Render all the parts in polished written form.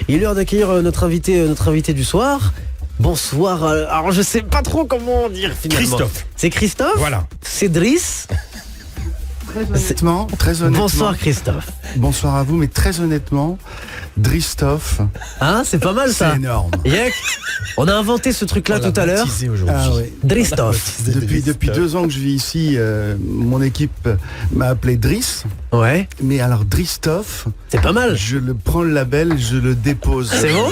Il est l'heure d'accueillir notre invité du soir. Bonsoir. Alors je sais pas trop comment dire finalement. Christophe. C'est Christophe. Voilà. C'est Driss. Très honnêtement. Bonsoir Christophe. Bonsoir à vous, mais très honnêtement, Dristoff. Hein, c'est pas mal ça. C'est énorme. Yek. On a inventé ce truc-là tout à l'heure. Ah oui. Dristoff. Depuis 2 ans que je vis ici, mon équipe m'a appelé Driss. Ouais. Mais alors Dristoff, C'est pas mal. je le prends le label, je le dépose. C'est bon.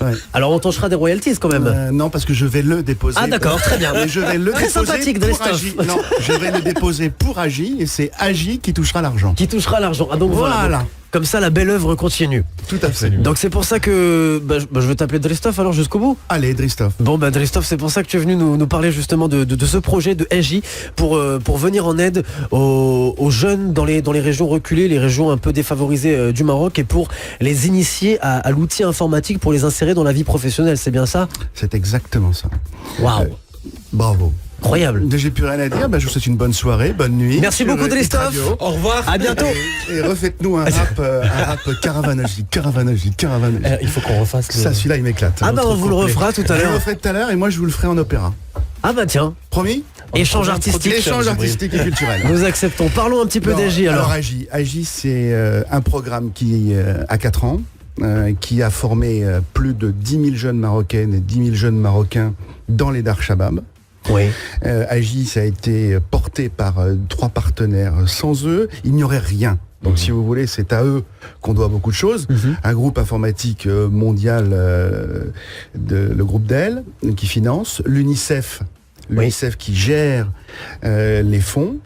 Ouais. Alors on touchera des royalties quand même. Non, parce que je vais le déposer. Ah d'accord, très bien. Mais je vais le Très déposer sympathique, pour Dristoff. Agi. Non, je vais le déposer pour Agi et c'est Agi qui touchera l'argent. Qui touchera l'argent. Ah donc voilà. Voilà. Donc, comme ça la belle œuvre continue. Tout à fait. Donc c'est pour ça que je vais t'appeler Dristoff alors jusqu'au bout. Allez, Dristoff. Bon Dristoff, c'est pour ça que tu es venu nous parler justement de ce projet de SJ pour venir en aide aux jeunes dans les régions reculées, les régions un peu défavorisées du Maroc, et pour les initier à l'outil informatique pour les insérer dans la vie professionnelle, c'est bien ça? C'est exactement ça. Waouh, Bravo. incroyable. J'ai plus rien à dire, je vous souhaite une bonne soirée, bonne nuit. Merci beaucoup Dristoff. Au revoir. À bientôt. Et refaites-nous un rap Caravanagie. Il faut qu'on refasse le... Ça, celui-là, il m'éclate. Ah bah on vous le refera tout à Je le l'heure. referai tout à l'heure et moi je vous le ferai en opéra. Ah bah tiens, Promis? échange artistique. Échange artistique et culturel. Nous acceptons. Parlons un petit peu Non, d'SJ alors. Agi, c'est un programme qui a 4 ans, qui a formé plus de 10 000 jeunes marocaines et 10 000 jeunes marocains dans les Dar Shabab. Oui. Agi, ça a été porté par 3 partenaires. Sans eux, il n'y aurait rien. Donc si vous voulez, c'est à eux qu'on doit beaucoup de choses. Un groupe informatique mondial, le groupe Dell, qui finance, l'UNICEF qui gère les fonds,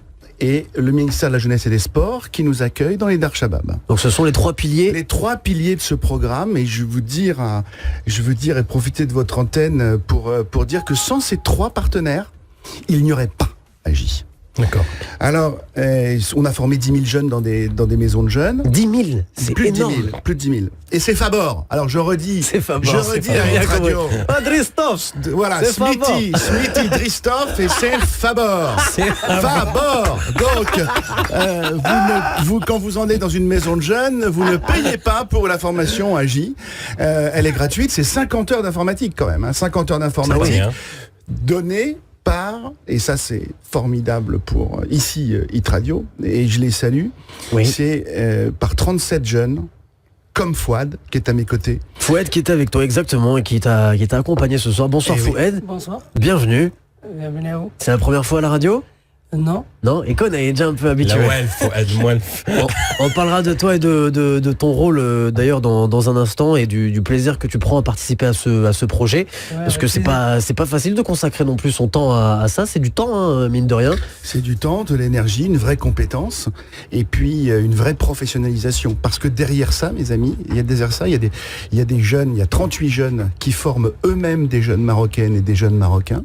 et le ministère de la Jeunesse et des Sports qui nous accueille dans les Dar Shabab. Donc ce sont les 3 piliers. Les 3 piliers de ce programme, et je veux dire et profiter de votre antenne pour dire que sans ces 3 partenaires, il n'y aurait pas Agi. D'accord. Alors, on a formé 10 000 jeunes dans des maisons de jeunes. 10 000, c'est Plus de énorme. 10 000. Plus de 10 000. Et c'est Fabor. Alors je redis. C'est Fabor. Je redis c'est à Fabor. Hit Radio. Ah, Dristoff. Voilà, C'est Fabor. Smithy, Dristoff et c'est Fabor. Fabor. Donc, quand vous en êtes dans une maison de jeunes, vous ne payez pas pour la formation Agi. Elle est gratuite. C'est 50 heures d'informatique quand même. 50 heures d'informatique Ça va bien. données par, et ça c'est formidable pour ici Hit Radio, et je les salue, Oui. c'est par 37 jeunes comme Fouad qui est à mes côtés. Fouad qui était avec toi exactement et qui t'a accompagné ce soir. Bonsoir Eh oui. Fouad. Bonsoir, Bienvenue. bienvenue à vous. C'est la première fois à la radio? Non, Non, et qu'on est déjà un peu habitué. La Welf, faut être moins... On parlera de toi et de ton rôle d'ailleurs dans un instant, et du plaisir que tu prends à participer à ce projet, parce que c'est pas facile de consacrer non plus son temps à ça. C'est du temps, hein, mine de rien. C'est du temps, de l'énergie, une vraie compétence, et puis une vraie professionnalisation. Parce que derrière ça, mes amis, il y a des jeunes, il y a 38 jeunes qui forment eux-mêmes des jeunes marocaines et des jeunes marocains.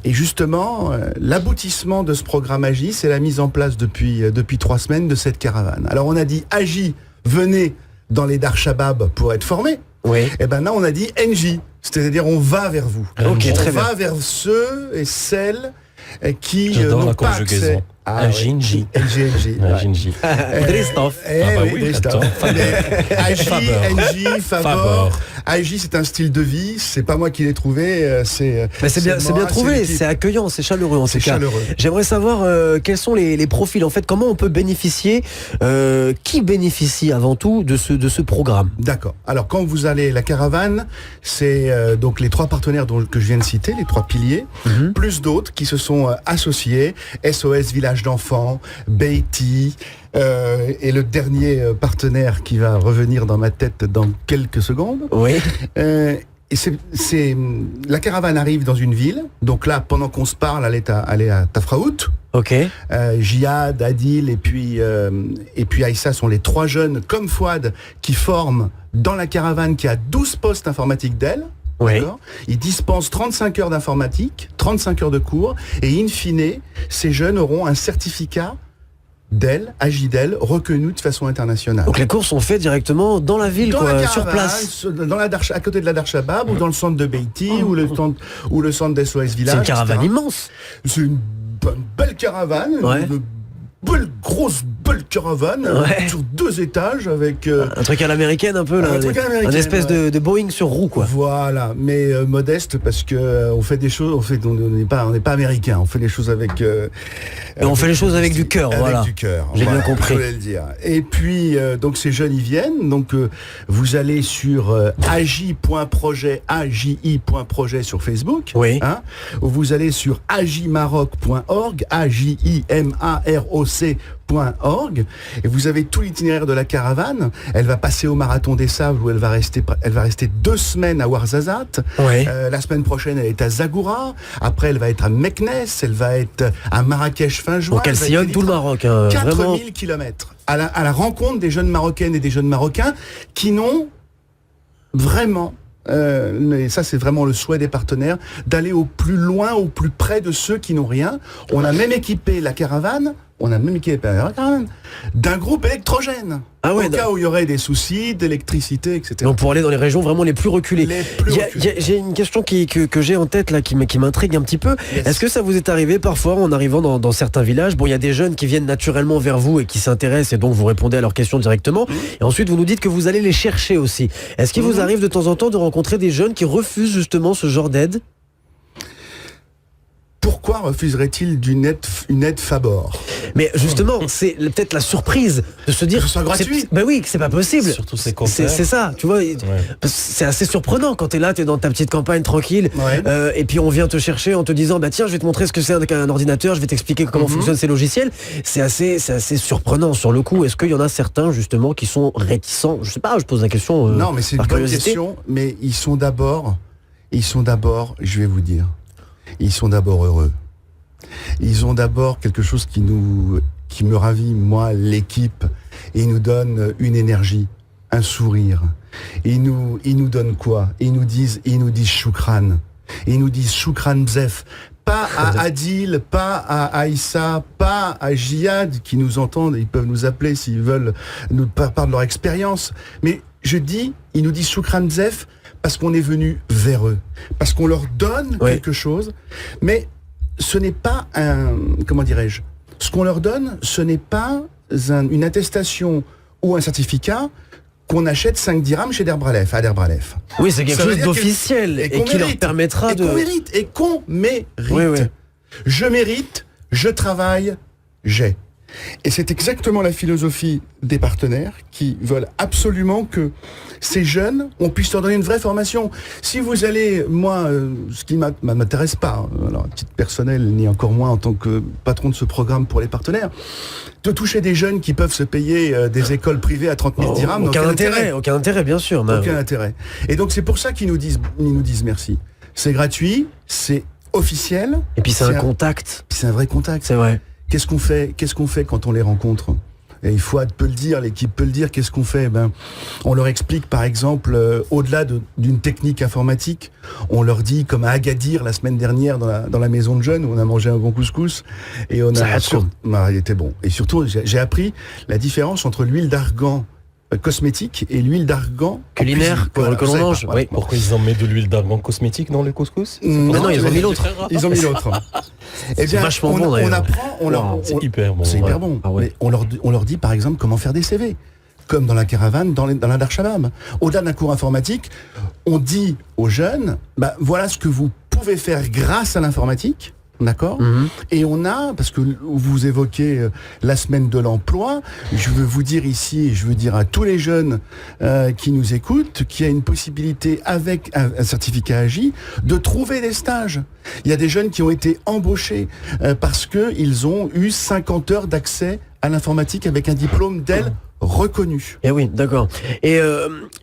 Et justement, l'aboutissement de ce programme Agi, c'est la mise en place depuis 3 semaines de cette caravane. Alors on a dit Agi, venez dans les Dar Shabab pour être formés. Oui. Et ben là on a dit NJ, c'est-à-dire on va vers vous. Ok, On très bien. va vers ceux et celles qui J'adore n'ont la pas conjugaison. accès. Aginji. NJ. Aginji. Dristoff. Ah bah oui, Dristoff. attends. Mais Agi, Fabor. NJ, Fabor. Agi, c'est un style de vie, c'est pas moi qui l'ai trouvé, c'est C'est bien moi, trouvé, l'équipe. c'est accueillant, c'est chaleureux en C'est tout cas. chaleureux. J'aimerais savoir quels sont les profils, en fait, comment on peut bénéficier, qui bénéficie avant tout de ce programme. D'accord. Alors quand vous allez la caravane, c'est donc les 3 partenaires que je viens de citer, les 3 piliers, plus d'autres qui se sont associés, SOS Village d'enfants, Beiti, et le dernier partenaire qui va revenir dans ma tête dans quelques secondes. Oui. Et la caravane arrive dans une ville, donc là pendant qu'on se parle, elle est à Tafraout. Ok. Jihad, Adil et puis Aïssa sont les 3 jeunes comme Fouad qui forment dans la caravane qui a 12 postes informatiques d'elle. Oui. D'accord. Ils dispensent 35 heures d'informatique, 35 heures de cours, et in fine, ces jeunes auront un certificat d'elle, Agi d'elle, reconnu de façon internationale. Donc les cours sont faits directement dans la ville, Dans quoi, la sur caravane, place. dans à côté de la Dar Shabab, ou dans le centre de Beiti, ou le centre d'SOS Village. C'est une caravane etc. immense. C'est une belle caravane, Ouais. une belle grosse belle caravane sur 2 étages avec un truc à l'américaine un peu là, un espèce de Boeing sur roue quoi. Voilà, mais modeste parce que on fait des choses, on n'est pas américain, on fait les choses avec on fait les choses avec du cœur, voilà. Avec du cœur. J'ai bien compris. Je voulais le dire. Et puis donc ces jeunes ils viennent, donc vous allez sur agi.projet sur Facebook, oui. Hein, vous allez sur agimaroc.org, agimaroc.org, et vous avez tout l'itinéraire de la caravane. Elle va passer au Marathon des Sables où elle va rester 2 semaines à Ouarzazate. Oui. La semaine prochaine, elle est à Zagoura. Après, elle va être à Meknes. Elle va être à Marrakech fin juin. Donc elle sillonne tout le Maroc. 4000 kilomètres à la rencontre des jeunes Marocaines et des jeunes Marocains qui n'ont vraiment... mais ça c'est vraiment le souhait des partenaires, d'aller au plus loin, au plus près de ceux qui n'ont rien. On a même équipé la caravane d'un groupe électrogène, au cas où il y aurait des soucis d'électricité, etc. Donc pour aller dans les régions vraiment les plus reculées. J'ai une question que j'ai en tête là qui m'intrigue un petit peu. Yes. Est-ce que ça vous est arrivé parfois en arrivant dans certains villages, bon il y a des jeunes qui viennent naturellement vers vous et qui s'intéressent et donc vous répondez à leurs questions directement, et ensuite vous nous dites que vous allez les chercher aussi. Est-ce qu'il vous arrive de temps en temps de rencontrer des jeunes qui refusent justement ce genre d'aide ? Pourquoi refuserait-il une aide Fabor ? Mais justement, c'est peut-être la surprise de se dire que ce soit gratuit. Ben oui, que c'est pas possible. Surtout c'est ça, tu vois. Ouais. C'est assez surprenant quand t'es là, t'es dans ta petite campagne tranquille, et puis on vient te chercher en te disant bah tiens, je vais te montrer ce que c'est qu'un ordinateur, je vais t'expliquer comment fonctionnent ces logiciels. C'est assez surprenant sur le coup. Est-ce qu'il y en a certains justement qui sont réticents ? Je sais pas, je pose la question. Non, mais c'est une bonne question. Mais ils sont d'abord, je vais vous dire. Ils sont d'abord heureux. Ils ont d'abord quelque chose qui me ravit, moi, l'équipe, et ils nous donne une énergie, un sourire. Et ils nous donnent quoi ? Ils nous disent choukran. Et ils nous disent choukran bzef. Pas à Adil, pas à Aïssa, pas à Jihad qui nous entendent, ils peuvent nous appeler s'ils veulent nous parler de leur expérience. Mais ils nous disent choukran bzef parce qu'on est venu vers eux, parce qu'on leur donne quelque chose, mais ce n'est pas ce qu'on leur donne, ce n'est pas une attestation ou un certificat qu'on achète 5 dirhams chez Derbralef, à Derbralef. Oui, c'est quelque chose d'officiel et qui leur permettra de... Qu'on mérite. Oui. Je mérite, je travaille, j'ai. Et c'est exactement la philosophie des partenaires qui veulent absolument que ces jeunes, on puisse leur donner une vraie formation. Si vous allez, moi, ce qui m'intéresse pas, alors à titre personnel, ni encore moins en tant que patron de ce programme pour les partenaires, de toucher des jeunes qui peuvent se payer des écoles privées à 30 000 dirhams. Aucun intérêt, bien sûr. Aucun intérêt. Et donc c'est pour ça qu'ils nous disent merci. C'est gratuit, c'est officiel. Et puis c'est un contact. C'est un vrai contact. C'est vrai. Qu'est-ce qu'on fait quand on les rencontre ? Et il faut peut le dire, l'équipe peut le dire, qu'est-ce qu'on fait ? On leur explique par exemple, au-delà d'une technique informatique, on leur dit, comme à Agadir la semaine dernière dans la maison de jeunes, où on a mangé un bon couscous, et il était bon. Et surtout, j'ai appris la différence entre l'huile d'argan cosmétique et l'huile d'argan culinaire que l'on mange. Oui. Pourquoi ils en mettent de l'huile d'argan cosmétique dans le couscous ? Non, ils ont mis l'autre. Ils ont mis l'autre. C'est vachement bon d'ailleurs. C'est hyper bon. C'est hyper bon. Mais on leur dit par exemple comment faire des CV. Comme dans la caravane, dans la Dar Shabab. Au-delà d'un cours informatique, on dit aux jeunes, voilà ce que vous pouvez faire grâce à l'informatique. D'accord ? Et on a, parce que vous évoquez la semaine de l'emploi, je veux vous dire ici, et je veux dire à tous les jeunes qui nous écoutent, qu'il y a une possibilité avec un certificat AGI de trouver des stages. Il y a des jeunes qui ont été embauchés parce qu'ils ont eu 50 heures d'accès à l'informatique avec un diplôme d'EL reconnu. Et oui, d'accord. Et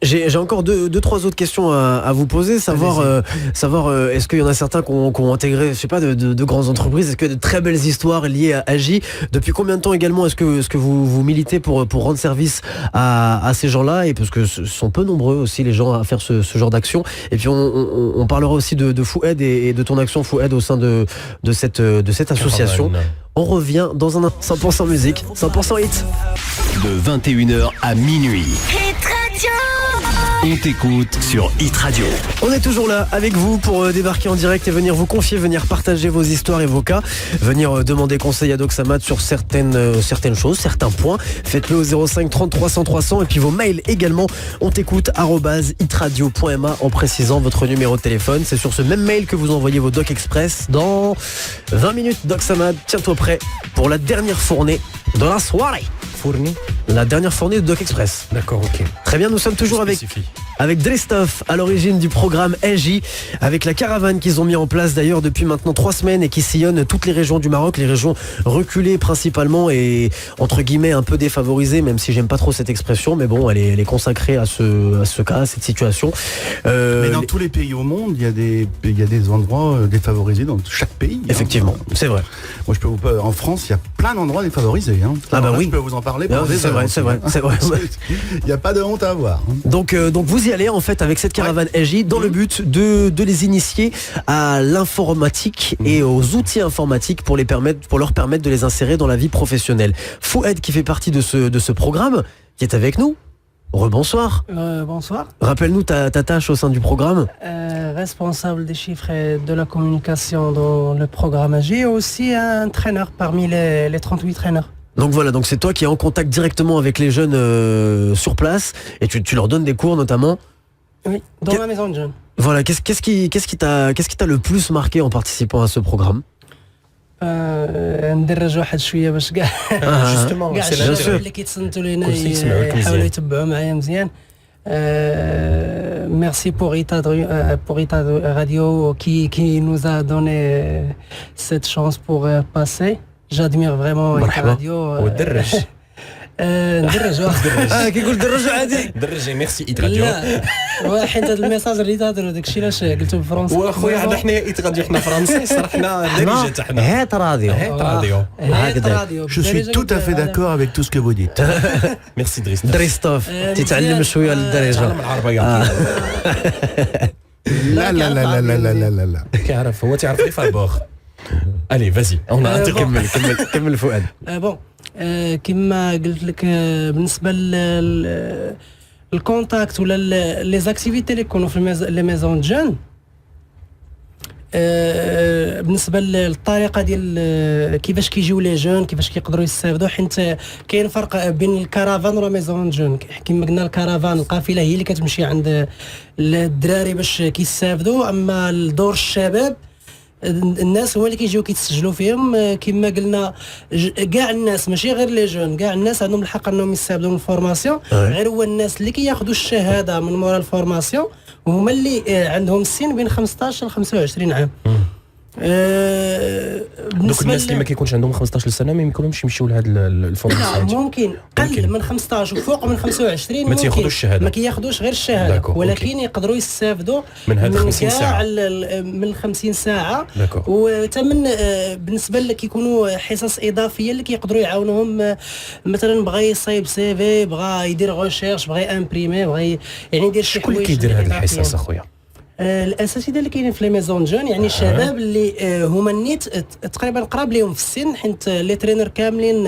j'ai encore deux, trois autres questions à vous poser. Savoir est-ce qu'il y en a certains qui ont intégré, je sais pas, de grandes entreprises. Est-ce qu'il y a de très belles histoires liées à Agi ? Depuis combien de temps également est-ce que vous militez pour rendre service à ces gens-là ? Et parce que ce sont peu nombreux aussi les gens à faire ce genre d'action. Et puis on parlera aussi de Foued et de ton action Foued au sein de cette association. On revient dans un 100% musique, 100% hit. De 21h à minuit. Hit Radio. On t'écoute sur Hit Radio. On est toujours là avec vous pour débarquer en direct et venir vous confier, venir partager vos histoires et vos cas, venir demander conseil à Doc Samad sur certaines choses, certains points. Faites-le au 05 30 300 300 et puis vos mails également. On t'écoute @hitradio.ma en précisant votre numéro de téléphone. C'est sur ce même mail que vous envoyez vos Doc Express dans 20 minutes. Doc Samad, tiens-toi prêt pour la dernière fournée de la soirée. Fourni. La dernière fournée de Doc Express. D'accord, ok. Très bien, nous sommes toujours avec Drestov à l'origine du programme EJ, avec la caravane qu'ils ont mis en place d'ailleurs depuis maintenant 3 semaines et qui sillonne toutes les régions du Maroc, les régions reculées principalement et entre guillemets un peu défavorisées, même si j'aime pas trop cette expression, mais bon, elle est consacrée à ce cas, à cette situation. Mais dans tous les pays au monde, il y a des endroits défavorisés dans chaque pays. Effectivement, c'est vrai. Moi, en France, il y a plein d'endroits défavorisés. Ah bah oui. Je peux vous en parler. C'est vrai. Il n'y a pas de honte à avoir. Donc vous y allez en fait avec cette caravane EJ dans le but de les initier à l'informatique et aux outils informatiques pour leur permettre de les insérer dans la vie professionnelle. Fouad qui fait partie de ce programme, qui est avec nous. Rebonsoir. Bonsoir. Rappelle-nous ta tâche au sein du programme. Responsable des chiffres et de la communication dans le programme EJ et aussi un entraîneur parmi les 38 traîneurs. Donc voilà, donc c'est toi qui es en contact directement avec les jeunes sur place et tu leur donnes des cours notamment. Oui, dans la maison de jeunes. Voilà, qu'est-ce qui t'a le plus marqué en participant à ce programme? ندرج واحد شويه باش كاع Justement, كاع c'est الشباب l'intérêt. اللي كيتصنتوا لينا كل شيء يسمعوك مزيان. يحاولوا يتبعوا معايا مزيان. Merci pour Ita Radio qui nous a donné cette chance pour passer. J'admire vraiment Ita Radio. ودرج. ندرج كيقول درجوا عادي. درجي ميرسي إيت راديو. لا واحد هذا الميساج اللي تهضروا داكشي علاش قلتو بالفرنسي. واخويا حنا إيت راديو حنا فرنسي صرحنا درجة تاعنا. هات راديو. هات راديو. Je suis tout à fait d'accord avec tout ce que vous dites. ميرسي دريس. دريستوف تتعلم شويه للدرجه. تعلم العربية. لا لا لا لا لا لا لا. كيعرف هو تعرف غير فابور. Allez, vas-y. On a كمل فؤاد. بون كما قلت لك بالنسبه للكونتاكت ولا لي زاكتيفيتي اللي يكونوا في لي ميزون جون بالنسبه للطريقه ديال كيفاش كيجيو لي جون كيفاش كيقدروا يستافدوا حيت كاين فرق بين الكرافان ولا ميزون جون كما قلنا الكرافان القافله هي اللي كتمشي عند الدراري باش كيستافدوا اما دور الشباب الناس هو اللي كيجيو كيتسجلوا فيهم كما قلنا كاع الناس ماشي غير لي جون كاع الناس عندهم الحق انهم يستافدوا من الفورماسيون غير هو الناس اللي كياخذوا الشهاده من مورا الفورماسيون وهما اللي عندهم السن بين 15 ل 25 عام. دوك الناس اللي ما كيكونش عندهم 15 سنه ما يمكنلهمش يمشيو لهاد الفورماسيون. ممكن قل من 15 وفوق من 25 ما تياخذوش الشهاده ما كياخذوش غير الشهاده ولكن يقدروا يستافدوا من هاد 50 ساعه من 50 ساعه وثمن بالنسبه اللي كيكونوا حصص اضافيه اللي كيقدروا يعاونوهم مثلا بغى يصايب سي في بغى يدير غوشيرش بغى امبريمي بغى يعني يدير شي حوايج. شكون اللي كيدير هاد الحصص اخويا؟ الاساتذه اللي كاينين في لي ميزون جون يعني الشباب اللي هما النيت تقريبا قراب لهم في السن حيت لي ترينر كاملين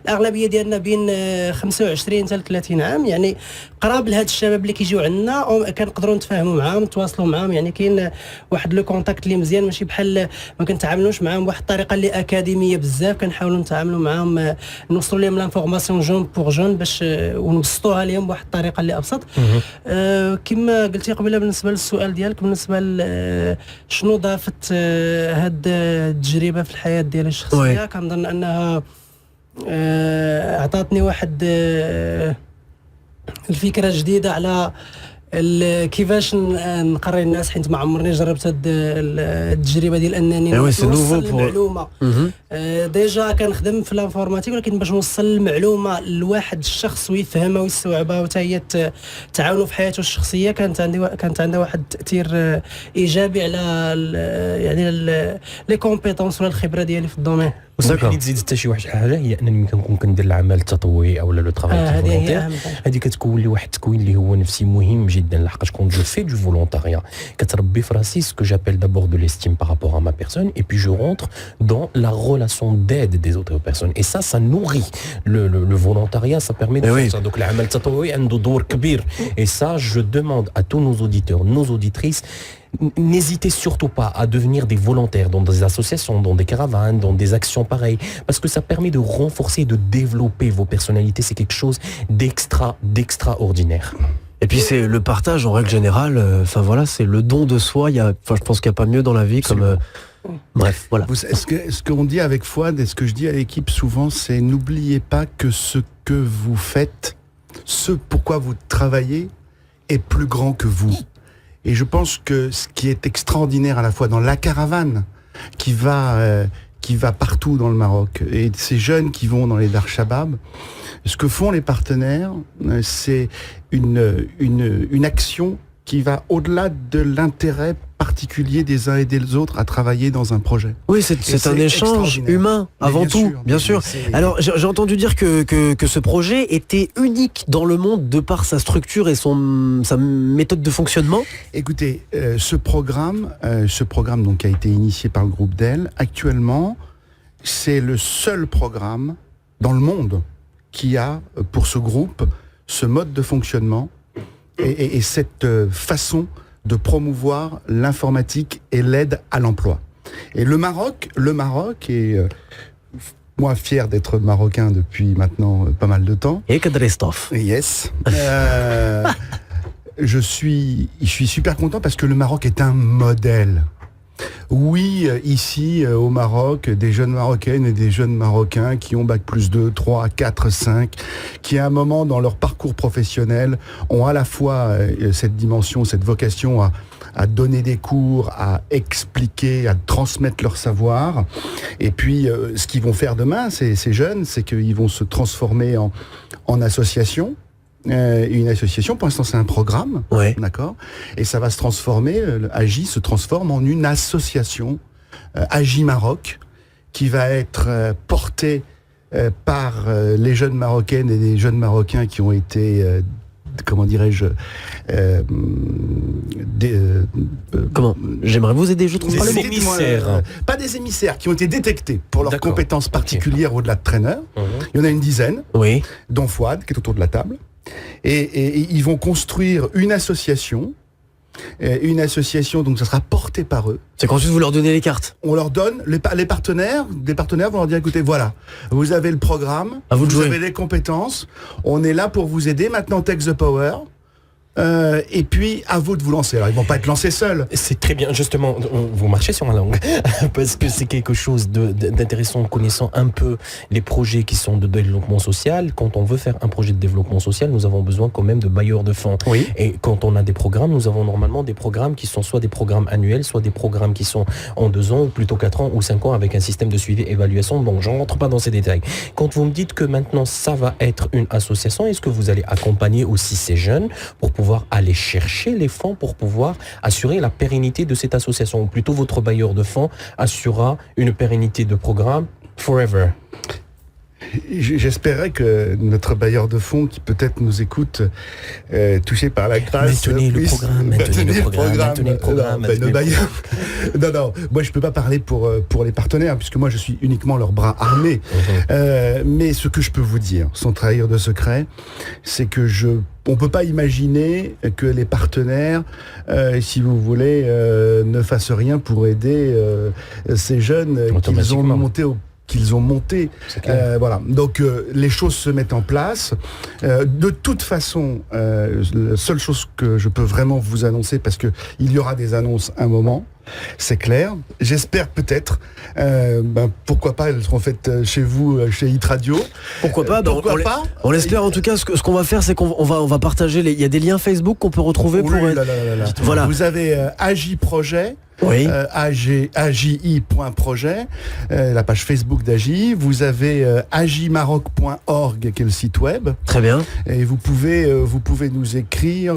الاغلبيه ديالنا بين 25 حتى 30 عام يعني قراب لهاد الشباب اللي كيجيو عندنا كنقدروا نتفاهموا معاهم نتواصلوا معاهم يعني كاين واحد لو كونتاكت اللي مزيان ماشي بحال ما كنتعاملوش معاهم بواحد الطريقه اللي اكاديميه بزاف كنحاولوا نتعاملوا معاهم نوصلوا لهم لانفورماسيون جون بور جون باش ونبسطوها لهم بواحد الطريقه اللي ابسط. كما قلتي قبيله بالنسبه للسؤال ديالك بالنسبه شنو ضافت هاد التجربه في الحياه ديالي الشخصيه كنظن انها اعطتني واحد الفكره جديده على كيفاش نقري الناس حيت ما عمرني جربت هاد التجربه ديال انني نوصل المعلومه ديجا كنخدم في الانفورماتيك ولكن باش نوصل المعلومه لواحد الشخص ويفهمها ويستوعبها وتا هي تعاونوا في حياته الشخصيه كانت عندها واحد التاثير ايجابي على يعني لي كومبيتونس ولا الخبره ديالي في الدومين. وسمحني تزيد حتى شي واحد حاجه هي انني ملي كنكون كندير العمل التطوعي او لو ترافاي هذه هي فولونتير اهم حاجه. هذه كتكون لي واحد التكوين اللي هو نفسي مهم جدا لحقاش كون جو في دو فولونتاريا كتربي في راسي ce que j'appelle d'abord de l'estime par rapport à ma personne et puis je rentre dans la relation d'aide des autres personnes et ça nourrit le volontariat, ça permet de oui. faire ça. Donc العمل التطوعي عنده دور كبير et ça je demande à tous nos auditeurs, nos auditrices, n'hésitez surtout pas à devenir des volontaires dans des associations, dans des caravanes, dans des actions pareilles, parce que ça permet de renforcer, de développer vos personnalités. C'est quelque chose d'extraordinaire. Et puis c'est le partage en règle générale. Enfin voilà, c'est le don de soi. Je pense qu'il n'y a pas mieux dans la vie comme. Bref, voilà. Ce qu'on dit avec Fouad et ce que je dis à l'équipe souvent, c'est n'oubliez pas que ce que vous faites, ce pourquoi vous travaillez, est plus grand que vous. Et je pense que ce qui est extraordinaire à la fois dans la caravane qui va partout dans le Maroc et ces jeunes qui vont dans les Dar Shabab, ce que font les partenaires, c'est une action qui va au-delà de l'intérêt particulier des uns et des autres à travailler dans un projet. Oui, c'est un échange humain avant tout, bien sûr. Alors j'ai entendu dire que ce projet était unique dans le monde de par sa structure et sa méthode de fonctionnement. Écoutez, ce programme donc, qui a été initié par le groupe d'EL, actuellement, c'est le seul programme dans le monde qui a pour ce groupe ce mode de fonctionnement et cette façon de promouvoir l'informatique et l'aide à l'emploi. Et le Maroc est moi fier d'être marocain depuis maintenant pas mal de temps. Et Kadristov. Yes. Je suis super content parce que le Maroc est un modèle. Oui, ici au Maroc, des jeunes Marocaines et des jeunes Marocains qui ont Bac plus 2, 3, 4, 5, qui à un moment dans leur parcours professionnel ont à la fois cette dimension, cette vocation à donner des cours, à expliquer, à transmettre leur savoir. Et puis ce qu'ils vont faire demain, ces jeunes, c'est qu'ils vont se transformer en association. Une association, pour l'instant c'est un programme, ouais. D'accord, et ça va se transformer, AGI se transforme en une association, AGI Maroc, qui va être portée par les jeunes Marocaines et les jeunes Marocains qui ont été, comment dirais-je, comment j'aimerais vous aider, je trouve pas le mot. Émissaires. Pas des émissaires, qui ont été détectés pour leurs compétences particulières au-delà de traîneurs. Il y en a une dizaine, oui. Dont Fouad, qui est autour de la table. Et ils vont construire une association, donc ça sera porté par eux. C'est qu'ensuite vous leur donnez les cartes. On leur donne, les partenaires vont leur dire, écoutez, voilà, vous avez le programme, vous avez les compétences, on est là pour vous aider, maintenant take the power. Et puis à vous de vous lancer. Alors ils vont pas être lancés seuls. C'est très bien, justement, vous marchez sur la langue parce que c'est quelque chose d'intéressant, connaissant un peu les projets qui sont de développement social. Quand on veut faire un projet de développement social, nous avons besoin quand même de bailleurs de fonds. Oui. Et quand on a des programmes, nous avons normalement des programmes qui sont soit des programmes annuels, soit des programmes qui sont en 2 ans, ou plutôt 4 ans ou 5 ans avec un système de suivi et évaluation. Bon, j'en rentre pas dans ces détails. Quand vous me dites que maintenant ça va être une association, est-ce que vous allez accompagner aussi ces jeunes pour pouvoir aller chercher les fonds pour pouvoir assurer la pérennité de cette association, ou plutôt votre bailleur de fonds assurera une pérennité de programme forever? J'espérais que notre bailleur de fonds, qui peut-être nous écoute, touché par la grâce, maintenez le programme. Non, moi je peux pas parler pour les partenaires, puisque moi je suis uniquement leur bras armé. Mais ce que je peux vous dire, sans trahir de secret, c'est que on peut pas imaginer que les partenaires, si vous voulez, ne fassent rien pour aider ces jeunes qu'ils ont monté. Voilà. Donc les choses se mettent en place. De toute façon, la seule chose que je peux vraiment vous annoncer, parce que il y aura des annonces un moment, c'est clair. J'espère peut-être. Pourquoi pas, elles seront faites chez vous, chez Hit Radio. Pourquoi pas, pas. On l'espère. En tout cas, ce qu'on va faire, c'est qu'on va partager. Il y a des liens Facebook qu'on peut retrouver pour. Voilà. Vous avez AGI Projet. Oui. AGI.projet, la page Facebook d'AGI. Vous avez agimaroc.org, qui est le site web. Très bien. Et vous pouvez nous écrire.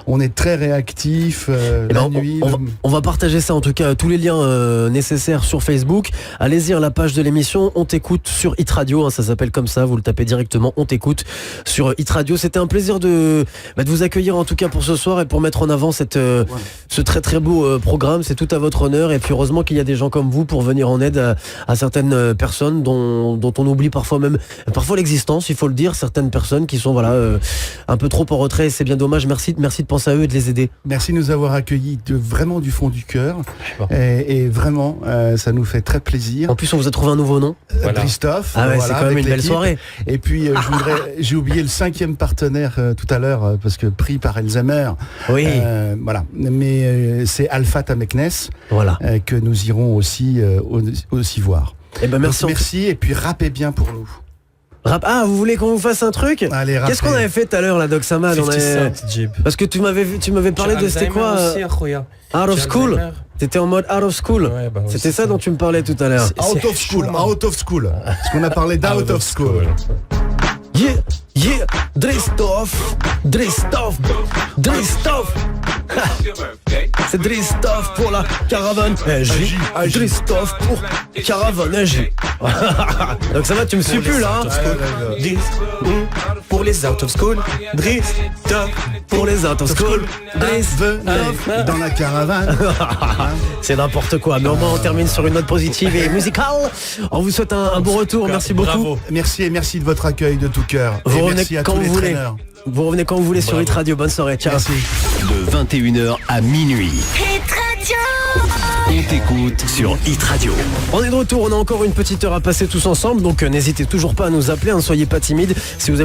On est très réactifs la nuit. On va partager ça en tout cas, tous les liens nécessaires sur Facebook. Allez-y à la page de l'émission, on t'écoute sur Hit Radio, hein, ça s'appelle comme ça, vous le tapez directement, on t'écoute sur Hit Radio. C'était un plaisir de vous accueillir en tout cas pour ce soir et pour mettre en avant ce très très beau programme. C'est tout à votre honneur et puis heureusement qu'il y a des gens comme vous pour venir en aide à certaines personnes dont on oublie parfois l'existence, il faut le dire, certaines personnes qui sont un peu trop en retrait, c'est bien dommage. Merci de penser à eux et de les aider. Merci de nous avoir accueillis vraiment du fond du cœur et vraiment ça nous fait très plaisir. En plus on vous a trouvé un nouveau nom, Christophe. Ah ouais, c'est quand même une belle soirée. Et puis j'ai oublié le 5e partenaire tout à l'heure parce que pris par Alzheimer. Oui. Voilà. Mais c'est Alpha Tameknes que nous irons aussi voir. Et ben merci. Donc, merci et puis rappez bien pour nous. Ah, vous voulez qu'on vous fasse un truc? Allez, qu'est-ce qu'on avait fait tout à l'heure, la Doc Samad? Parce que tu m'avais parlé de c'était quoi Out of School. T'étais en mode out of school. Ouais, c'était ça dont tu me parlais tout à l'heure. Out of school. Parce qu'on a parlé d'out of school. Yeah, Dristoff. C'est Dristoff pour la caravane AJ. Dristoff pour caravane AJ. Donc ça va, tu me suis plus là. Pour les out of school, Dristoff pour les out of school. Venez dans la caravane. C'est n'importe quoi, mais au moins on termine sur une note positive et musicale. On vous souhaite un bon retour, merci beaucoup. Bravo. Merci et merci de votre accueil de tout cœur. Vous revenez merci à quand tous les vous voulez. traîneurs. Vous revenez quand vous voulez sur Hit Radio. Bonne soirée, ciao. Merci. De 21h à minuit. Hit Radio. On t'écoute sur Hit Radio. On est de retour, on a encore une petite heure à passer tous ensemble, donc n'hésitez toujours pas à nous appeler, ne soyez pas timides. Si vous avez